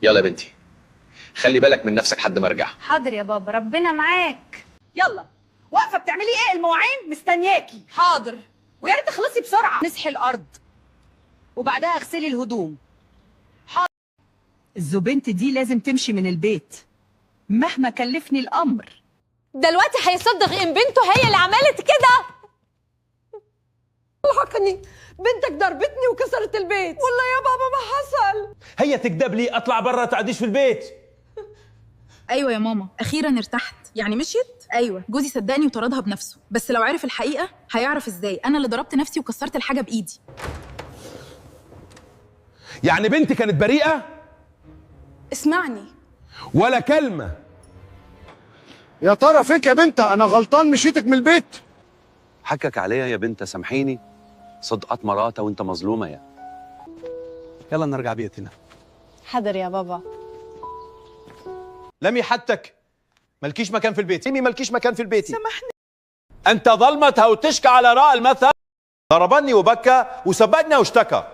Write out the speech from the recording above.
يلا يا بنتي، خلي بالك من نفسك لحد ما ارجع. حاضر يا بابا، ربنا معاك. يلا واقفه بتعملي ايه؟ المواعين مستنياكي. حاضر، ويا ريت تخلصي بسرعه. نسحي الارض وبعدها اغسلي الهدوم. حاضر. الزبنت دي لازم تمشي من البيت مهما كلفني الامر. دلوقتي هيصدق ان بنته هي اللي عملت كده؟ الحقني، بنتك ضربتني وكسرت البيت. والله يا بابا ما حصل. هي تكذب لي، اطلع برا تعديش في البيت. ايوه يا ماما، اخيرا ارتحت. يعني مشيت؟ ايوه، جوزي صدقني وطردها بنفسه، بس لو عرف الحقيقه هيعرف ازاي انا اللي ضربت نفسي وكسرت الحاجه بايدي. يعني بنتي كانت بريئه اسمعني، ولا كلمه. يا ترى فيك يا بنت؟ انا غلطان مشيتك من البيت. حكك عليها يا بنت، سامحيني، صدقت مراتها وانت مظلومه. يلا نرجع بيتنا. حاضر يا بابا. لمي حدك، مالكيش مكان في البيت. ميمي مالكيش مكان في البيت. سامحني. انت ظلمتها وتشكى على راء المثل. ضربني وبكى وسبقني واشتكى.